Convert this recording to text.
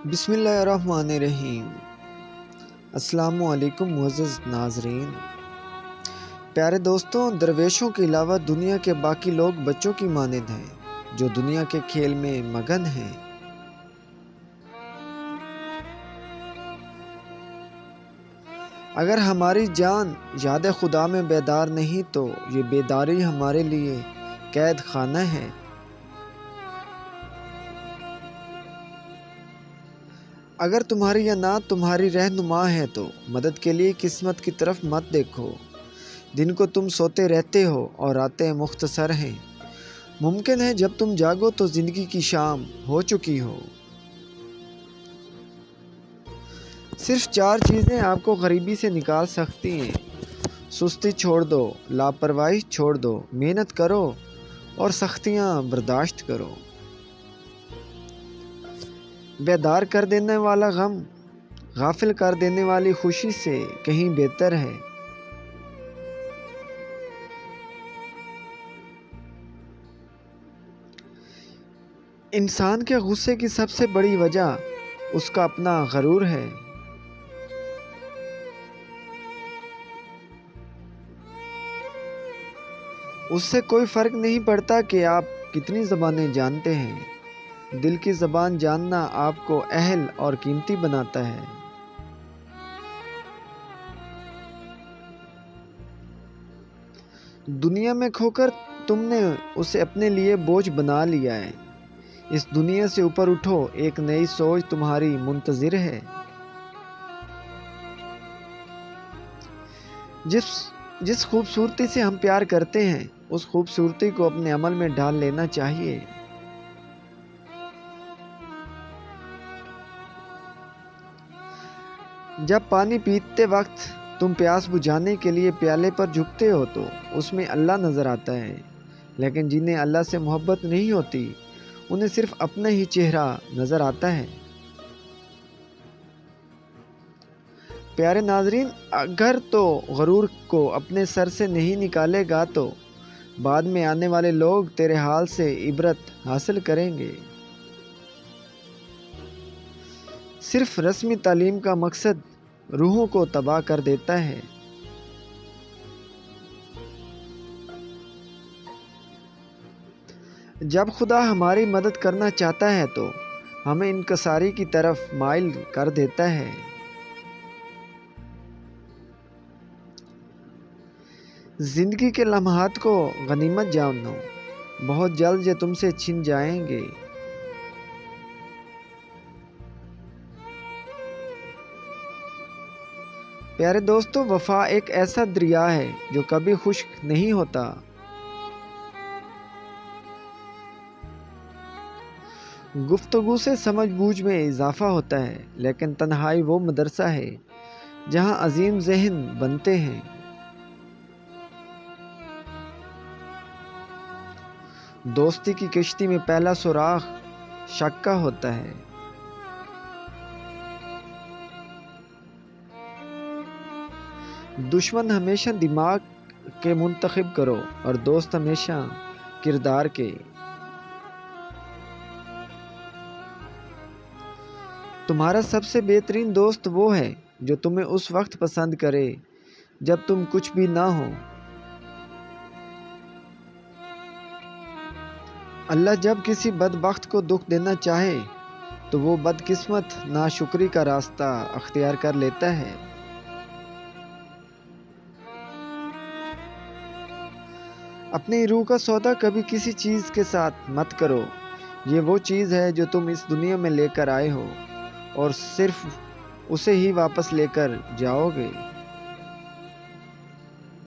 بسم اللہ الرحمن الرحیم۔ السلام علیکم معزز ناظرین۔ پیارے دوستوں، درویشوں کے علاوہ دنیا کے باقی لوگ بچوں کی مانند ہیں جو دنیا کے کھیل میں مگن ہیں۔ اگر ہماری جان یاد خدا میں بیدار نہیں تو یہ بیداری ہمارے لیے قید خانہ ہے۔ اگر تمہاری یہ نعت تمہاری رہنما ہے تو مدد کے لیے قسمت کی طرف مت دیکھو۔ دن کو تم سوتے رہتے ہو اور راتیں مختصر ہیں۔ ممکن ہے جب تم جاگو تو زندگی کی شام ہو چکی ہو۔ صرف 4 چیزیں آپ کو غریبی سے نکال سکتی ہیں۔ سستی چھوڑ دو، لاپرواہی چھوڑ دو، محنت کرو اور سختیاں برداشت کرو۔ بیدار کر دینے والا غم غافل کر دینے والی خوشی سے کہیں بہتر ہے۔ انسان کے غصے کی سب سے بڑی وجہ اس کا اپنا غرور ہے۔ اس سے کوئی فرق نہیں پڑتا کہ آپ کتنی زبانیں جانتے ہیں۔ دل کی زبان جاننا آپ کو اہل اور قیمتی بناتا ہے۔ دنیا میں کھو کر تم نے اسے اپنے لیے بوجھ بنا لیا ہے۔ اس دنیا سے اوپر اٹھو، ایک نئی سوچ تمہاری منتظر ہے۔ جس خوبصورتی سے ہم پیار کرتے ہیں اس خوبصورتی کو اپنے عمل میں ڈال لینا چاہیے۔ جب پانی پیتے وقت تم پیاس بجھانے کے لیے پیالے پر جھکتے ہو تو اس میں اللہ نظر آتا ہے، لیکن جنہیں اللہ سے محبت نہیں ہوتی انہیں صرف اپنا ہی چہرہ نظر آتا ہے۔ پیارے ناظرین، اگر تو غرور کو اپنے سر سے نہیں نکالے گا تو بعد میں آنے والے لوگ تیرے حال سے عبرت حاصل کریں گے۔ صرف رسمی تعلیم کا مقصد روحوں کو تباہ کر دیتا ہے۔ جب خدا ہماری مدد کرنا چاہتا ہے تو ہمیں انکساری کی طرف مائل کر دیتا ہے۔ زندگی کے لمحات کو غنیمت جانو، بہت جلد یہ تم سے چھن جائیں گے۔ پیارے دوستو، وفا ایک ایسا دریا ہے جو کبھی خشک نہیں ہوتا۔ گفتگو سے سمجھ بوجھ میں اضافہ ہوتا ہے، لیکن تنہائی وہ مدرسہ ہے جہاں عظیم ذہن بنتے ہیں۔ دوستی کی کشتی میں پہلا سوراخ شک کا ہوتا ہے۔ دشمن ہمیشہ دماغ کے منتخب کرو اور دوست ہمیشہ کردار کے۔ تمہارا سب سے بہترین دوست وہ ہے جو تمہیں اس وقت پسند کرے جب تم کچھ بھی نہ ہو۔ اللہ جب کسی بدبخت کو دکھ دینا چاہے تو وہ بدقسمت ناشکری کا راستہ اختیار کر لیتا ہے۔ اپنی روح کا سودا کبھی کسی چیز کے ساتھ مت کرو۔ یہ وہ چیز ہے جو تم اس دنیا میں لے کر آئے ہو اور صرف اسے ہی واپس لے کر جاؤ گے۔